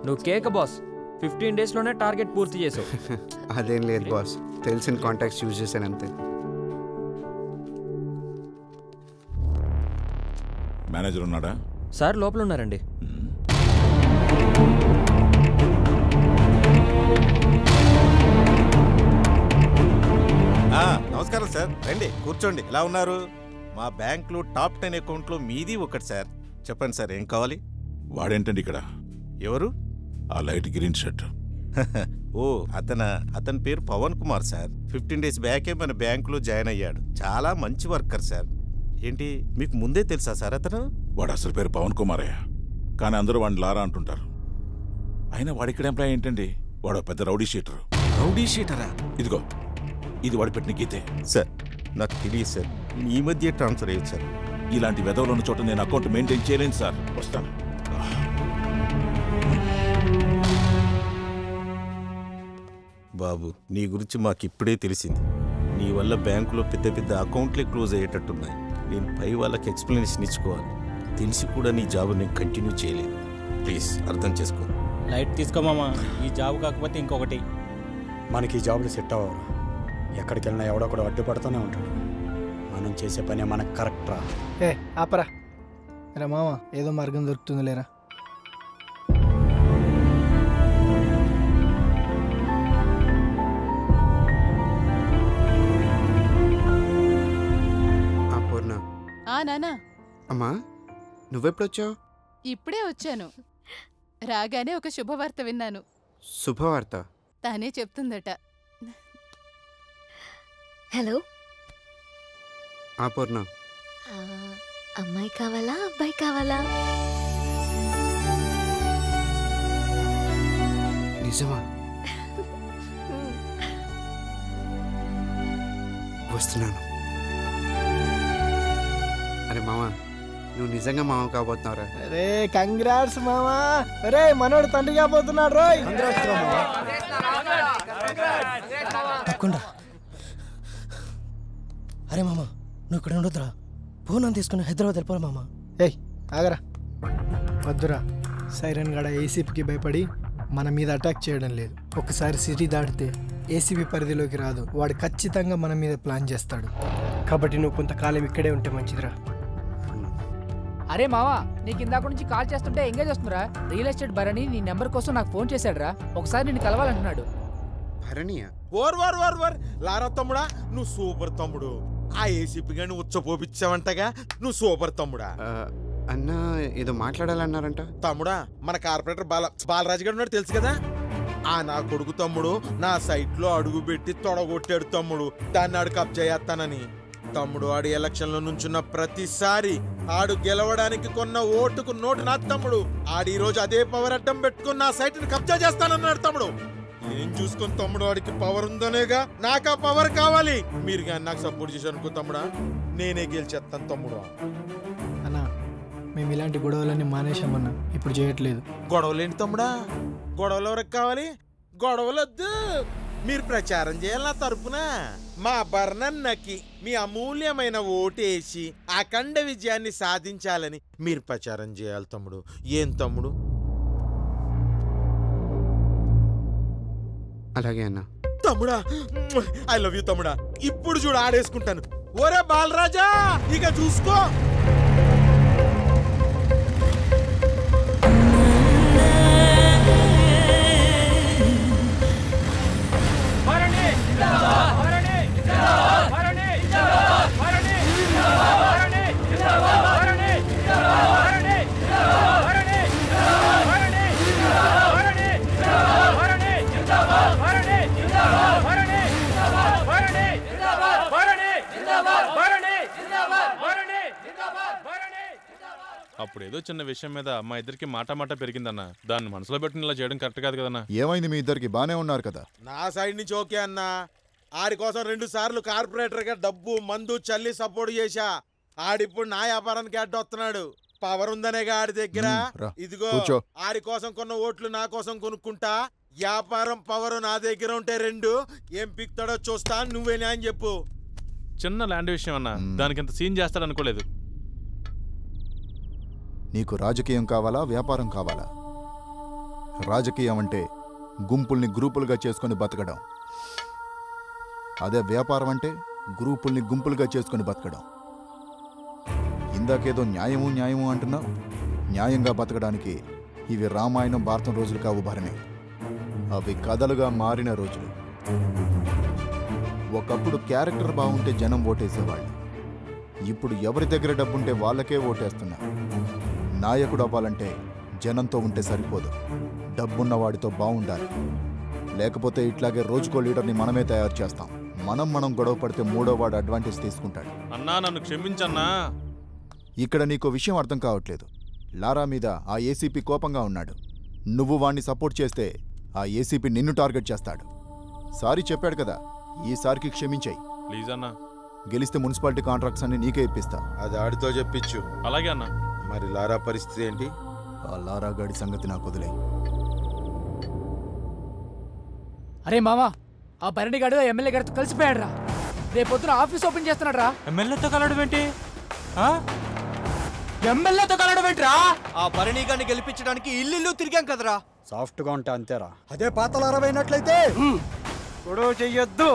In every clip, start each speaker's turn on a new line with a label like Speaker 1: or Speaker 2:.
Speaker 1: నువ్వు కేక బాస్ 15 డేస్లోనే టార్గెట్ పూర్తి చేసావు.
Speaker 2: అదేం లేదు బాస్, తెలిసిన కాంటాక్ట్స్ యూజ్ చేశాను అంతే.
Speaker 3: మేనేజర్ ఉన్నాడా?
Speaker 1: సార్ లోపల ఉన్నారండి.
Speaker 4: నమస్కారం సార్, రండి కూర్చోండి. ఎలా ఉన్నారు? మా బ్యాంకులో టాప్ 10 అకౌంట్లో మీది ఒకటి సార్. చెప్పండి సార్, ఏం కావాలి?
Speaker 3: వాడేంటండి ఇక్కడ?
Speaker 4: ఎవరు?
Speaker 3: ఆ లైట్ గ్రీన్ షర్ట్.
Speaker 4: ఓ అతని పేరు పవన్ కుమార్ సార్. 15 డేస్ బ్యాకే మన బ్యాంకులో జాయిన్ అయ్యాడు. చాలా మంచి వర్కర్ సార్. ఏంటి మీకు ముందే తెలుసా సార్ అతను?
Speaker 3: వాడు అసలు పేరు పవన్ కుమారే, కానీ అందరూ వాడిని లారా అంటుంటారు. అయినా వాడిక్కడ ఎంప్లాయ్ ఏంటండి? వాడు పెద్ద రౌడీ షీటరు.
Speaker 4: రౌడీ షీటరా?
Speaker 3: ఇదిగో ఇది వాడి పెట్టిన గీతే.
Speaker 4: సార్ నాకు తెలియదు సార్, ఈ మధ్య ట్రాన్స్ఫర్ అయ్యింది సార్.
Speaker 3: ఇలాంటి వెధవలు ఉన్న చోట నేను అకౌంట్ మెయింటైన్ చేయలేను సార్. వస్తాను.
Speaker 4: బాబు, నీ గురించి మాకు ఇప్పుడే తెలిసింది. నీ వల్ల బ్యాంకులో పెద్ద పెద్ద అకౌంట్లే క్లోజ్ అయ్యేటట్టున్నాయి. నేను పై వాళ్ళకి ఎక్స్ప్లెనేషన్ ఇచ్చుకోవాలి. తెలిసి కూడా నీ జాబ్ నేను కంటిన్యూ చేయలేదు. ప్లీజ్ అర్థం చేసుకో.
Speaker 5: లైట్ తీసుకోమామా, ఈ జాబ్ కాకపోతే ఇంకొకటి.
Speaker 6: మనకి ఈ జాబ్లు సెట్ అవ్వరు. ఎక్కడికి వెళ్ళినా ఎవడొకడు అడ్డుపడుతూనే ఉంటాడు. మనం చేసే పని మనకు కరెక్ట్ రా.
Speaker 7: ఆపరా రా మామ, ఏదో మార్గం దొరుకుతుంది లేరా.
Speaker 8: నానా,
Speaker 2: అమ్మా నువ్వెప్పుడొచ్చావు?
Speaker 8: ఇప్పుడే వచ్చాను. రాగానే ఒక శుభవార్త విన్నాను.
Speaker 2: శుభవార్త?
Speaker 8: తానే చెప్తుందట.
Speaker 9: హలో
Speaker 2: పూర్ణ,
Speaker 9: అమ్మాయి కావాలా అబ్బాయి కావాలా?
Speaker 2: నిజమా? వస్తున్నాను. అరే మామా, నువ్వు నిజంగా మామ కాబోతున్నావురా?
Speaker 7: అరే కంగ్రాట్స్ మామా. అరే మనోడు తండ్రి కాబోతున్నాడు రోయ్.
Speaker 10: తప్పకుండా. అరే మామ, నువ్వు ఇక్కడ ఉండొద్దురా. ఫోన్ అని తీసుకుని హైదరాబాద్ వెళ్ళిపోరా మామ.
Speaker 7: ఏయ్ ఆగరా, వద్దురా. సైరన్ గడ ఏసీపీకి భయపడి మన మీద అటాక్ చేయడం లేదు. ఒకసారి సిటీ దాటితే ఏసీపీ పరిధిలోకి రాదు. వాడు ఖచ్చితంగా మన మీద ప్లాన్ చేస్తాడు. కాబట్టి నువ్వు కొంతకాలం ఇక్కడే ఉంటే మంచిదిరా.
Speaker 11: అరే మావా, నీకు ఇందాక నుంచి కాల్ చేస్తుంటే ఎంగేజ్ వస్తుందిరా. రియల్ ఎస్టేట్ భరణి నీ నెంబర్ కోసం నాకు ఫోన్ చేశాడురా. ఒకసారి నిన్ను కలవాలంటున్నాడు.
Speaker 2: భరణియా?
Speaker 12: లారా తమ్ముడా, నువ్వు సూపర్ తమ్ముడు. ఆ ఏసీపీ గాని ఉచ్చపోపిచ్చావంటగా, నువ్వు సూపర్ తమ్ముడా.
Speaker 2: అన్నా ఏదో మాట్లాడాలన్నారంట.
Speaker 12: తమ్ముడా, మన కార్పొరేటర్ బాలరాజు గారు ఉన్నాడు తెలుసు కదా. ఆ నా కొడుకు తమ్ముడు నా సైట్ లో అడుగు పెట్టి తొడగొట్టాడు తమ్ముడు. దాన్ని ఆడు కబ్జా చేస్తానని. తమ్ముడు ఆడి ఎలక్షన్ లో నుంచున్న ప్రతిసారి ఆడు గెలవడానికి కొన్న ఓటుకు నోటు నా తమ్ముడు. ఆడి ఈ రోజు అదే పవర్ అడ్డం పెట్టుకుని నా సైట్ ని కబ్జా చేస్తానన్నాడు తమ్ముడు. ఏం చూసుకుని తమ్ముడు, వాడికి పవర్ ఉందనేగా నాకు ఆ పవర్ కావాలి. మీరు కానీ నాకు సపోర్ట్ చేశారు అనుకో తమ్ముడా, నేనే గెలిచేస్తాను తమ్ముడు.
Speaker 7: అన్నా మేము ఇలాంటి గొడవలన్నీ మానేశామన్నా, ఇప్పుడు చేయట్లేదు.
Speaker 12: గొడవలేంటి తమ్ముడా? గొడవలు ఎవరికి కావాలి? గొడవలొద్దు, మీరు ప్రచారం చేయాలి నా తరపున. మా బర్ణన్నకి మీ అమూల్యమైన ఓటేసి అఖండ విజయాన్ని సాధించాలని మీరు ప్రచారం చేయాలి తమ్ముడు. ఏం తమ్ముడు?
Speaker 2: అలాగే అన్న.
Speaker 12: తమ్ముడా, ఐ లవ్ యూ తమ్ముడా. ఇప్పుడు చూడు ఆడేసుకుంటాను. ఒరే బాలరాజా, ఇక చూసుకో.
Speaker 13: అప్పుడేదో చిన్న విషయం మీద మా ఇద్దరికి మాట పెరిగిందన్న. దాన్ని మనసులో పెట్టుకుని ఇలా చేయడం కరెక్ట్ కాదు కదన్నా.
Speaker 14: ఏమైంది? మీ ఇద్దరికి బానే ఉన్నారు కదా?
Speaker 12: నా సైడ్ నుంచి ఓకే అన్నా. ఆడి కోసం 2 సార్లు కార్పొరేటర్ గా డబ్బు మందు చల్లి సపోర్ట్ చేశా. ఆడిప్పుడు నా వ్యాపారానికి అడ్డొస్తున్నాడు. పవర్ ఉందనేగా ఆడి దగ్గర. ఇదిగో ఆడి కోసం కొన్న ఓట్లు నా కోసం కొనుక్కుంటా. వ్యాపారం పవర్ నా దగ్గర ఉంటే 2 ఏం పిక్తాడో చూస్తా. నువ్వే న్యాయం చెప్పు.
Speaker 13: చిన్న ల్యాండ్ విషయం అన్నా, దానికి ఇంత సీన్ చేస్తాడు అనుకోలేదు.
Speaker 14: నీకు రాజకీయం కావాలా, వ్యాపారం కావాలా? రాజకీయం అంటే గుంపుల్ని గ్రూపులుగా చేసుకొని బతకడం. అదే వ్యాపారం అంటే గ్రూపుల్ని గుంపులుగా చేసుకొని బతకడం. ఇందాకేదో న్యాయము అంటున్నావు. న్యాయంగా బతకడానికి ఇవి రామాయణం భారతం రోజులు కావు భరణి. అవి కథలుగా మారిన రోజులు. ఒకప్పుడు క్యారెక్టర్ బాగుంటే జనం ఓటేసేవాళ్ళు. ఇప్పుడు ఎవరి దగ్గర డబ్బుంటే వాళ్ళకే ఓటేస్తున్నారు. నాయకుడు అవ్వాలంటే జనంతో ఉంటే సరిపోదు, డబ్బున్నవాడితో బాగుండాలి. లేకపోతే ఇట్లాగే రోజుకో లీడర్ని మనమే తయారు చేస్తాం. మనం గొడవ పడితే మూడోవాడు అడ్వాంటేజ్ తీసుకుంటాడు.
Speaker 13: అన్నా నన్ను క్షమించన్నా.
Speaker 14: ఇక్కడ నీకో విషయం అర్థం కావట్లేదు. లారా మీద ఆ ఏసీపీ కోపంగా ఉన్నాడు. నువ్వు వాణ్ణి సపోర్ట్ చేస్తే ఆ ఏసీపీ నిన్ను టార్గెట్ చేస్తాడు. సారీ చెప్పాడు కదా, ఈసారికి క్షమించాయి
Speaker 13: ప్లీజ్ అన్నా.
Speaker 14: గెలిస్తే మున్సిపాలిటీ కాంట్రాక్ట్స్ అన్ని నీకే ఇప్పిస్తా.
Speaker 12: అది ఆడితో చెప్పించు.
Speaker 13: అలాగే అన్నా.
Speaker 12: మరి లారా పరిస్థితి ఏంటి?
Speaker 14: ఆ లారా గాడి సంగతి నాకు వదిలే.
Speaker 11: అరే మామా, ఆ భరణి గాడు ఎమ్మెల్యే గారితో కలిసిపోయాడు రా. రేపొద్దున ఆఫీస్ ఓపెన్ చేస్తున్నాడు రా.
Speaker 5: ఎమ్మెల్యేతో కలవడం ఏంటి?
Speaker 11: ఎమ్మెల్యేతో కలవడం ఏంట్రా?
Speaker 1: ఆ భరణి గారిని గెలిపించడానికి ఇల్లు తిరిగాం కదరా.
Speaker 6: సాఫ్ట్గా ఉంటే అంతేరా. అదే పాతల 60 అయినట్లయితే
Speaker 10: గొడవ చెయ్యొద్దు,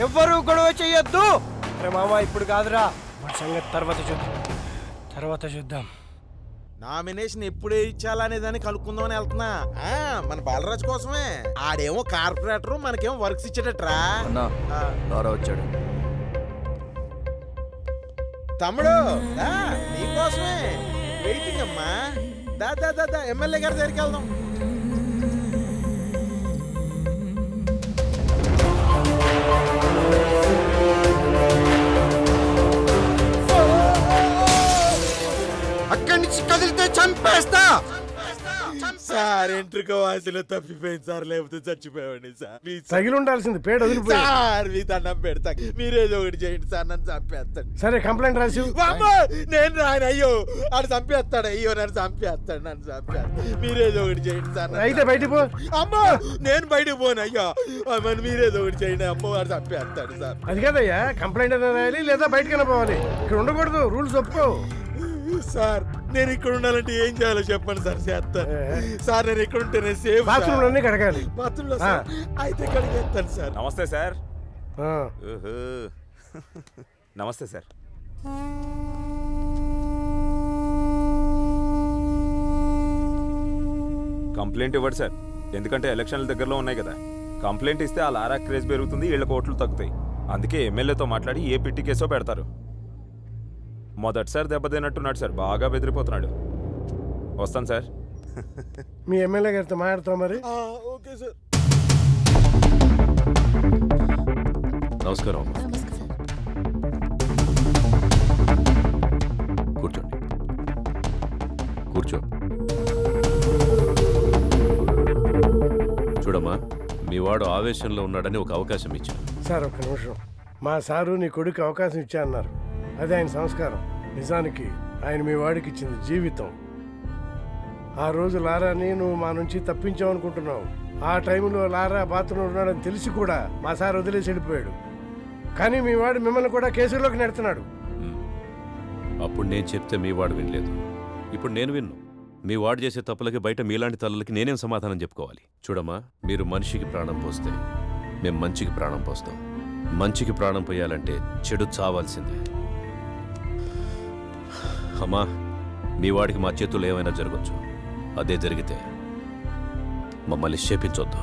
Speaker 10: ఎవ్వరూ గొడవ చెయ్యొద్దు. అరే మామ, ఇప్పుడు కాదురా, మన సంగతి తర్వాత చూద్దాం.
Speaker 12: నామినేషన్ ఎప్పుడే ఇచ్చాలనే దాన్ని కనుక్కుందామని వెళ్తున్నా. మన బాలరాజు కోసమే. ఆడేమో కార్పొరేటర్, మనకేమో వర్క్స్ ఇచ్చేటట్రా.
Speaker 2: వచ్చాడు
Speaker 12: తమ్ముడు, నీకోసమే వెయిటింగ్ అమ్మా. దా ఎమ్మెల్యే గారి దగ్గరికి వెళ్దాం.
Speaker 2: అక్కడి నుంచి కదిలితే చంపేస్తా.
Speaker 12: సార్ ఎంట్రుక వాసిలో తప్పిపోయింది సార్, లేకపోతే చచ్చిపోయావండి సార్.
Speaker 10: తగిలి ఉండాల్సింది, పేడ వదిలిపోయి.
Speaker 12: సార్ మీ దండం పెడతా, మీరేదో ఒకటి చేయండి సార్, నన్ను చంపేస్తాడు.
Speaker 10: సరే, కంప్లైంట్ రాసి.
Speaker 12: నేను రాను. అయ్యో ఆడు చంపేస్తాడు. అయ్యో నన్ను చంపేస్తాడు. మీరేదో ఒకటి చేయండి సార్.
Speaker 10: అయితే బయటికి పో.
Speaker 12: అమ్మో నేను బయటకు పోను. అయ్యో మరి మీరేదో ఒకటి చేయండి. అమ్మో వాడు చంపేస్తాడు సార్.
Speaker 10: అది కదయ్యా, కంప్లైంట్ అయినా రాయాలి, లేదా బయటకైనా పోవాలి. ఇక్కడ ఉండకూడదు, రూల్స్ ఒప్పుకో.
Speaker 12: సార్ నేను ఇక్కడ ఉండాలంటే ఏం చేయాలో చెప్పండి సార్, చేస్తాను సార్. నేను ఇక్కడ ఉంటేనే సేఫ్.
Speaker 10: బాత్రూమ్ అన్ని కడగాలి.
Speaker 12: బాత్రూంలో అయితే కడిగేస్తాను సార్.
Speaker 15: నమస్తే సార్. నమస్తే సార్. కంప్లైంట్ ఇవ్వండి సార్, ఎందుకంటే ఎలక్షన్ల దగ్గరలో ఉన్నాయి కదా. కంప్లైంట్ ఇస్తే ఆ లారా క్రేజ్ పెరుగుతుంది, వీళ్ళ కోట్లు తగ్గుతాయి. అందుకే ఎమ్మెల్యేతో మాట్లాడి ఏ పిట్టి కేసో పెడతారు. మొదటిసారి దెబ్బతిన్నట్టున్నాడు సార్, బాగా బెదిరిపోతున్నాడు. వస్తాను సార్.
Speaker 10: మీ ఎమ్మెల్యే గారితో మాట్లాడతాం మరి.
Speaker 12: Okay sir.
Speaker 16: నమస్కారం. కూర్చో. చూడమ్మా, మీ వాడు ఆవేశంలో ఉన్నాడని ఒక అవకాశం ఇచ్చాను.
Speaker 10: సార్ ఒక్క నిమిషం. మా సారు నీ కొడుకు అవకాశం ఇచ్చా అన్నారు. అదే ఆయన సంస్కారం. నిజానికి ఆయన మీ వాడికి ఇచ్చింది జీవితం. ఆ రోజు లారాని నువ్వు మా నుంచి తప్పించావు అనుకుంటున్నావు. ఆ టైంలో లారా బాత్రూంలో ఉన్నాడని తెలిసి కూడా మా సార్ వదిలేసి వెళ్ళిపోయాడు. కానీ మీ వాడు మిమ్మల్ని కూడా కేసులోకి నెడుతున్నాడు.
Speaker 16: అప్పుడు నేను చెప్తే మీ వాడు వినలేదు, ఇప్పుడు నేను విన్ను. మీ వాడు చేసే తప్పులకి బయట మీలాంటి తల్లులకి నేనేం సమాధానం చెప్పుకోవాలి? చూడమ్మా, మీరు మనిషికి ప్రాణం పోస్తే మేము మంచికి ప్రాణం పోస్తాం. మంచికి ప్రాణం పోయాలంటే చెడు చావాల్సిందే. అమ్మా, మీ వాడికి మా చేతుల్లో ఏమైనా జరగచ్చు. అదే జరిగితే మమ్మల్ని శేపించొద్దు.